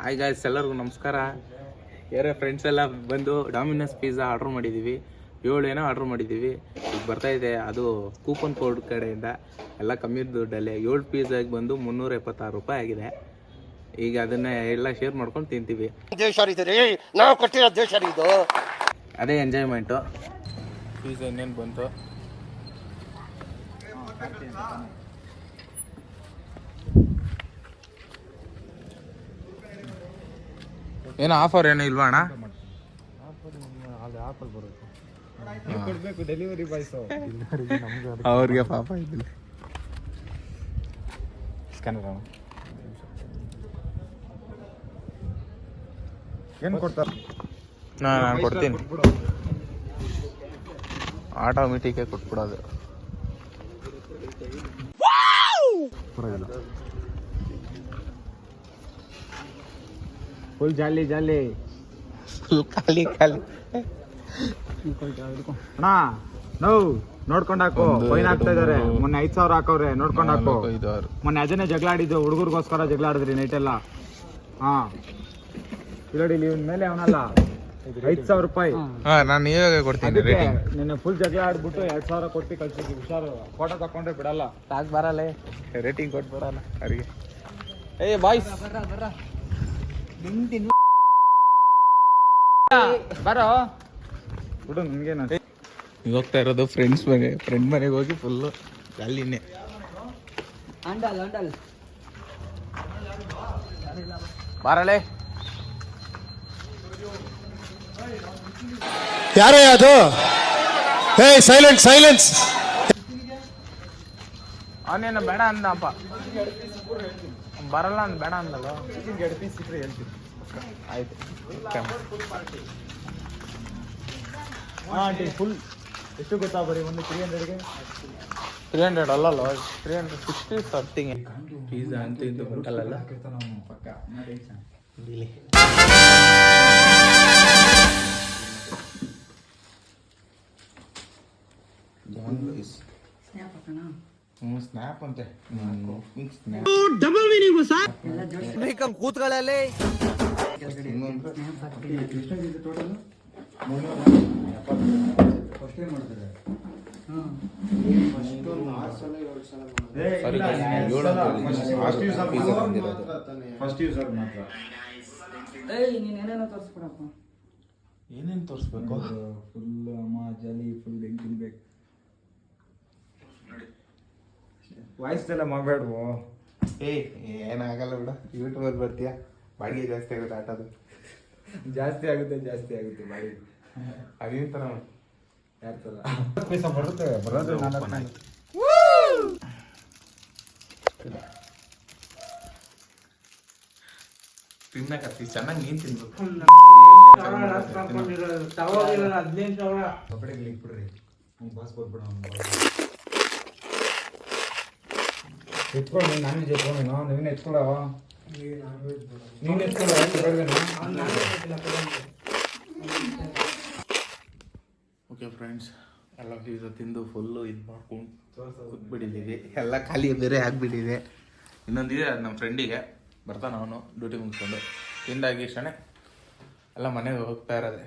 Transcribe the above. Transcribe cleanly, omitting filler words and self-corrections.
Hi guys, ಎಲ್ಲರಿಗೂ ನಮಸ್ಕಾರ. ಬೇರೆ ಫ್ರೆಂಡ್ಸ್ ಎಲ್ಲ ಬಂದು ಡಾಮಿನೋಸ್ ಪಿಜ್ಜಾ ಆರ್ಡ್ರ್ ಮಾಡಿದ್ದೀವಿ. 7 ಏನೋ ಆರ್ಡ್ರ್ ಮಾಡಿದ್ದೀವಿ. ಈಗ ಬರ್ತಾಯಿದೆ, ಅದು ಕೂಪನ್ ಕೋಡ್ ಕಡೆಯಿಂದ ಎಲ್ಲ ಕಮ್ಮಿ ದುಡ್ಡಲ್ಲಿ 7 ಪಿಜ್ಜಾಗೆ ಬಂದು 376 ರೂಪಾಯಿ ಆಗಿದೆ. ಈಗ ಅದನ್ನೇ ಎಲ್ಲ ಶೇರ್ ಮಾಡ್ಕೊಂಡು ತಿಂತೀವಿ. ನಾವು ಕೊಟ್ಟಿರೋ ದೇಶ ಇದು, ಅದೇ ಎಂಜಾಯ್ಮೆಂಟು. ಪಿಜ್ಜಾ ಇನ್ನೇನು ಬಂತು. ಏನೋ ಆಫರ್ ಏನೋ ಇಲ್ವಾ ಅಣ್ಣ? ಡೆಲಿವರಿ ಬಾಯ್ಸ್ ಅವ್ರಿಗೆ ಪಾಪ ಇದ್ದಿಲ್ಲ. ಏನು ಕೊಡ್ತಾರೆ? ನಾನು ಕೊಡ್ತೀನಿ, ಆಟೋಮೆಟಿಕ್ಕಾಗಿ ಕೊಟ್ಬಿಡೋದು. ಫುಲ್ ಜಾಲಿ ಜಾಲಿ, ಖಾಲಿ ಖಾಲಿ. ಅಣ್ಣ ನೋವು ನೋಡ್ಕೊಂಡ್ ಹಾಕು. ಫೈನ್ ಹಾಕ್ತಾ ಇದಾರೆ. ಮೊನ್ನೆ 5,000 ಹಾಕವ್ರೆ, ನೋಡ್ಕೊಂಡ್ ಹಾಕು. ಮೊನ್ನೆ ಅದನ್ನೇ ಜಗಳ ಆಡಿದ್ದು, ಹುಡುಗರಿಗೋಸ್ಕರ ಜಗಳ ಆಡಿದ್ರಿ ನೈಟ್ ಎಲ್ಲ. ಹಾ ಇಲ್ಲಡಿ, ಇವನ್ ಮೇಲೆ ಅವನಲ್ಲ 5,000 ರೂಪಾಯಿ. ನಾನು ಇವಾಗ ಕೊಡ್ತೀನಿ ರೇಟಿಂಗ್. ನಿನ್ನೆ ಫುಲ್ ಜಗಳ ಆಡ್ಬಿಟ್ಟು 2,000 ಕೊಟ್ಟು ಕಳ್ಸಿದ್ವಿ. ಹುಷಾರು, ಫೋಟೋ ತಕೊಂಡ್ರೆ ಬಿಡಲ್ಲ. ಸಾಕು ಬರಲ್ಲ, ರೇಟಿಂಗ್ ಕೊಟ್ಬಿಡಲ್ಲ ಅವರಿಗೆ. ಏ ಬಾಯ್ಸ್ ಬರೋ ಬಿಡು, ನಿಮ್ಗೇನ. ಈಗ ಹೋಗ್ತಾ ಇರೋದು ಫ್ರೆಂಡ್ ಮನೆಗೆ ಹೋಗಿ ಫುಲ್ಲು ಅಲ್ಲಿನೇ. ಬಾರಳೆ. ಯಾರೇ ಅದು? ಹೇ ಸೈಲೆನ್ಸ್ ಸೈಲೆನ್ಸ್. ಅವನೇನು ಬೇಡ ಅಂದಪ್ಪ, ಬರಲ್ಲ ಅಂದ್ ಬೇಡ ಅಂದಲ್ಲ. ಹೇಳ್ತೀನಿ. ಆಯ್ತು. ಆಂಟಿ ಫುಲ್ ಎಷ್ಟು ಗೊತ್ತಾ? ಬರೀ ಒಂದು 300ಗೆ 300 ಅಲ್ಲಲ್ಲ, 360 ಸಮಥಿಂಗ್. ಪಿಜ್ಜಾ ಅಂತ ಇದು ಬರ್ತಲ್ಲ. ಸ್ನ್ಯಾಪ್ ಅಂತೆ, ಡಬಲ್ ಮೀನಿಂಗ್ ಸರ್. ಕೂತ್ಕೊಳ್ಳಲಿ. ಏನೇನು ತೋರಿಸ್ಬೇಕು? ಫುಲ್ ಅಮ್ಮ ಜಾಲಿ, ಫುಲ್ ಹೆಂಗ್ ತಿನ್ಬೇಕು. ವಾಯ್ಸ್ ಎಲ್ಲ ಮಾಡಬೇಡ್ವು. ಏನಾಗಲ್ಲ ಬಿಡ, ಯೂಟ್ಯೂಬಲ್ಲಿ ಬರ್ತೀಯಾ? ಬಾಡಿಗೆ ಜಾಸ್ತಿ ಆಗುತ್ತೆ ಆಟೋದು. ಜಾಸ್ತಿ ಆಗುತ್ತೆ ಬಾಡಿಗೆ. ಅದೇ ಥರ ಯಾರ ಥರ ಪೈಸಾ ಬರುತ್ತೆ. ಬರೋದು ತಿನ್ನಕತ್ತಿ ಚೆನ್ನಾಗಿ. ನೀನು ತಿನ್ಬೇಕು. ಬಿಡ್ರಿ, ಪಾಸ್ಪೋರ್ಟ್ ಬಿಡ ಎತ್ಕೊಂಡು. ನಾನೇ ಎತ್ಕೊಂಡೇನು? ನೀನು ಎತ್ಕೊಳವ, ನೀನು ಎತ್ಕೊಳ್ಳ. ಓಕೆ ಫ್ರೆಂಡ್ಸ್, ಎಲ್ಲ ಪಿಜ್ಜಾ ತಿಂದು ಫುಲ್ಲು ಇದು ಮಾಡ್ಕೊಂಡು ಕೂತ್ಬಿಟ್ಟಿದ್ದೀವಿ. ಎಲ್ಲ ಖಾಲಿ ಬೇರೆ ಆಗಿಬಿಟ್ಟಿದೆ. ಇನ್ನೊಂದಿದೆ, ಅದು ನಮ್ಮ ಫ್ರೆಂಡಿಗೆ ಬರ್ತಾನೆ ಅವನು ಡ್ಯೂಟಿ ಮುಗಿಸ್ಕೊಂಡು. ತಿಂದಾಗಿ ಇಷ್ಟನೇ ಎಲ್ಲ ಮನೆಗೆ ಹೋಗ್ತಾ ಇರೋದೆ.